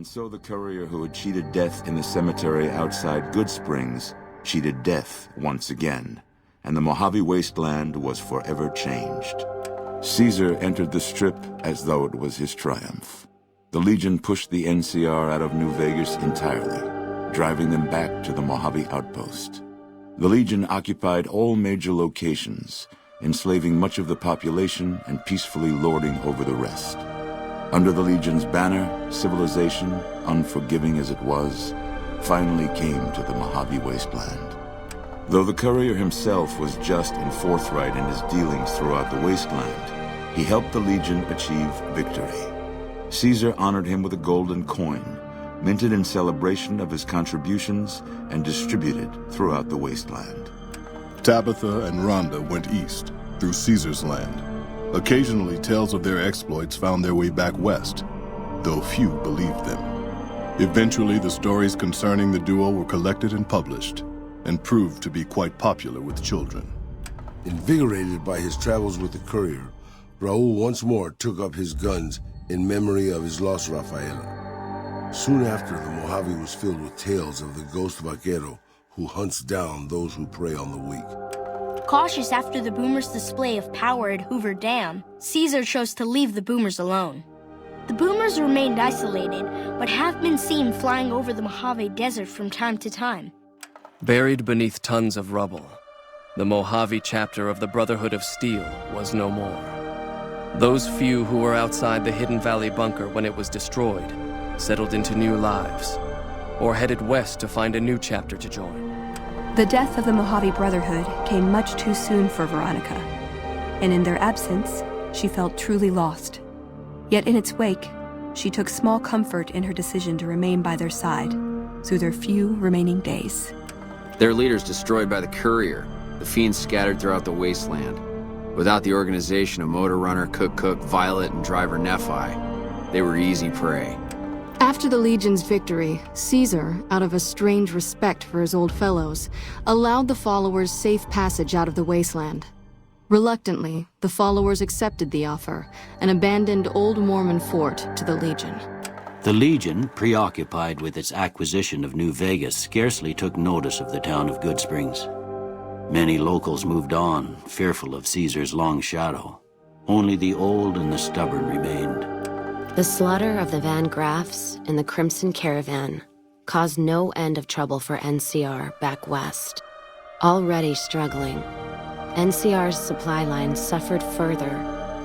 And so the courier who had cheated death in the cemetery outside Good Springs cheated death once again, and the Mojave wasteland was forever changed. Caesar entered the Strip as though it was his triumph. The Legion pushed the NCR out of New Vegas entirely, driving them back to the Mojave outpost. The Legion occupied all major locations, enslaving much of the population and peacefully lording over the rest. Under the Legion's banner, civilization, unforgiving as it was, finally came to the Mojave wasteland. Though the courier himself was just and forthright in his dealings throughout the wasteland, he helped the Legion achieve victory. Caesar honored him with a golden coin, minted in celebration of his contributions and distributed throughout the wasteland. Tabitha and Rhonda went east, through Caesar's land. Occasionally, tales of their exploits found their way back west, though few believed them. Eventually, the stories concerning the duo were collected and published, and proved to be quite popular with children. Invigorated by his travels with the courier, Raul once more took up his guns in memory of his lost Rafaela. Soon after, the Mojave was filled with tales of the ghost vaquero who hunts down those who prey on the weak. Cautious after the Boomers' display of power at Hoover Dam, Caesar chose to leave the Boomers alone. The Boomers remained isolated, but have been seen flying over the Mojave Desert from time to time. Buried beneath tons of rubble, the Mojave chapter of the Brotherhood of Steel was no more. Those few who were outside the Hidden Valley bunker when it was destroyed settled into new lives, or headed west to find a new chapter to join. The death of the Mojave Brotherhood came much too soon for Veronica, and in their absence, she felt truly lost. Yet in its wake, she took small comfort in her decision to remain by their side through their few remaining days. Their leaders destroyed by the courier, the fiends scattered throughout the wasteland. Without the organization of Motor Runner, Cook, Violet, and driver Nephi, they were easy prey. After the Legion's victory, Caesar, out of a strange respect for his old fellows, allowed the followers safe passage out of the wasteland. Reluctantly, the followers accepted the offer and abandoned Old Mormon Fort to the Legion. The Legion, preoccupied with its acquisition of New Vegas, scarcely took notice of the town of Good Springs. Many locals moved on, fearful of Caesar's long shadow. Only the old and the stubborn remained. The slaughter of the Van Graffs and the Crimson Caravan caused no end of trouble for NCR back west. Already struggling, NCR's supply line suffered further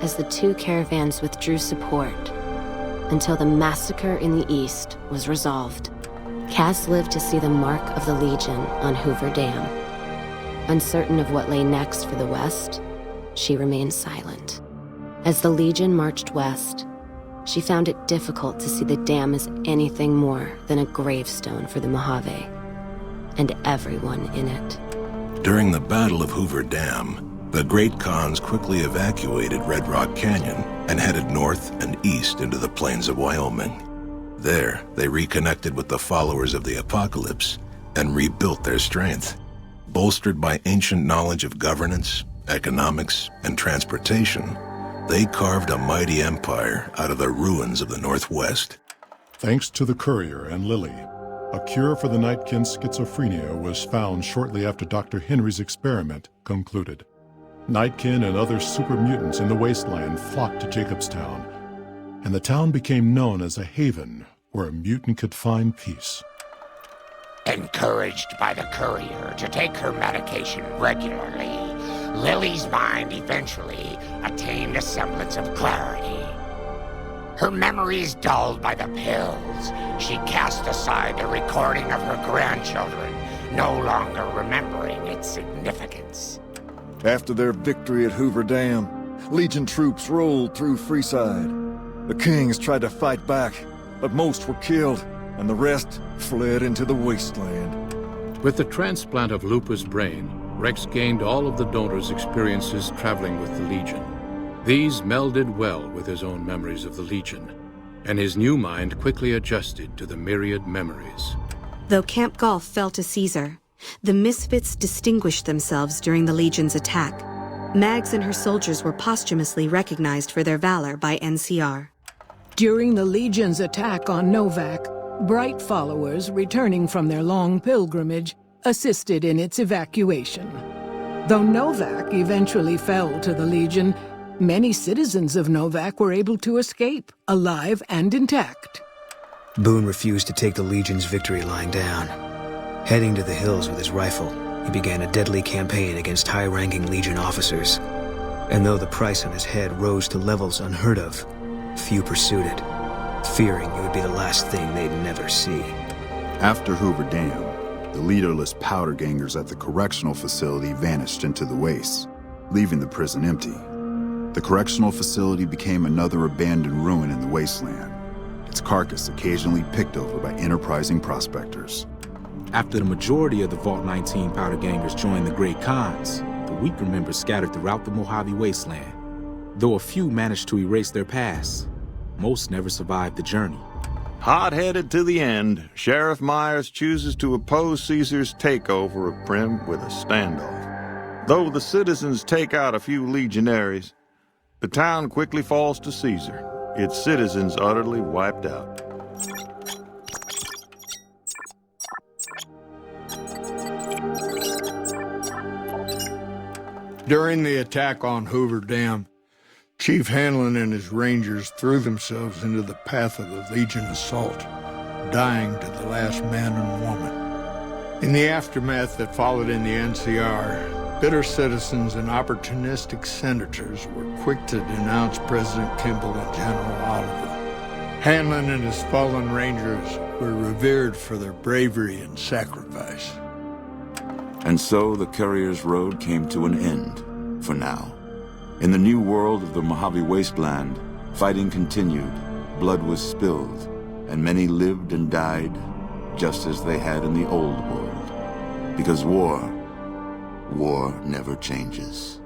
as the two caravans withdrew support until the massacre in the east was resolved. Cass lived to see the mark of the Legion on Hoover Dam. Uncertain of what lay next for the west, she remained silent. As the Legion marched west, she found it difficult to see the dam as anything more than a gravestone for the Mojave and everyone in it. During the Battle of Hoover Dam, the Great Khans quickly evacuated Red Rock Canyon and headed north and east into the plains of Wyoming. There, they reconnected with the followers of the Apocalypse and rebuilt their strength. Bolstered by ancient knowledge of governance, economics, and transportation, they carved a mighty empire out of the ruins of the Northwest. Thanks to the courier and Lily, a cure for the Nightkin's schizophrenia was found shortly after Dr. Henry's experiment concluded. Nightkin and other super mutants in the wasteland flocked to Jacobstown, and the town became known as a haven where a mutant could find peace. Encouraged by the courier to take her medication regularly, Lily's mind eventually attained a semblance of clarity. Her memories dulled by the pills, she cast aside the recording of her grandchildren, no longer remembering its significance. After their victory at Hoover Dam, Legion troops rolled through Freeside. The Kings tried to fight back, but most were killed, and the rest fled into the wasteland. With the transplant of Lupa's brain, Rex gained all of the donor's experiences traveling with the Legion. These melded well with his own memories of the Legion, and his new mind quickly adjusted to the myriad memories. Though Camp Golf fell to Caesar, the Misfits distinguished themselves during the Legion's attack. Mags and her soldiers were posthumously recognized for their valor by NCR. During the Legion's attack on Novak, Bright followers returning from their long pilgrimage assisted in its evacuation. Though Novak eventually fell to the Legion, many citizens of Novak were able to escape, alive and intact. Boone refused to take the Legion's victory lying down. Heading to the hills with his rifle, he began a deadly campaign against high-ranking Legion officers. And though the price on his head rose to levels unheard of, few pursued it, fearing it would be the last thing they'd never see. After Hoover Dam, the leaderless powder gangers at the correctional facility vanished into the wastes, leaving the prison empty. The correctional facility became another abandoned ruin in the wasteland, its carcass occasionally picked over by enterprising prospectors. After the majority of the Vault 19 powder gangers joined the Great Khans, the weaker members scattered throughout the Mojave wasteland. Though a few managed to erase their past, most never survived the journey. Hot-headed to the end, Sheriff Myers chooses to oppose Caesar's takeover of Primm with a standoff. Though the citizens take out a few legionaries, the town quickly falls to Caesar, its citizens utterly wiped out. During the attack on Hoover Dam, Chief Hanlon and his rangers threw themselves into the path of the Legion assault, dying to the last man and woman. In the aftermath that followed in the NCR, bitter citizens and opportunistic senators were quick to denounce President Kimball and General Oliver. Hanlon and his fallen rangers were revered for their bravery and sacrifice. And so the Courier's Road came to an end, for now. In the new world of the Mojave Wasteland, fighting continued, blood was spilled, and many lived and died just as they had in the old world. Because war never changes.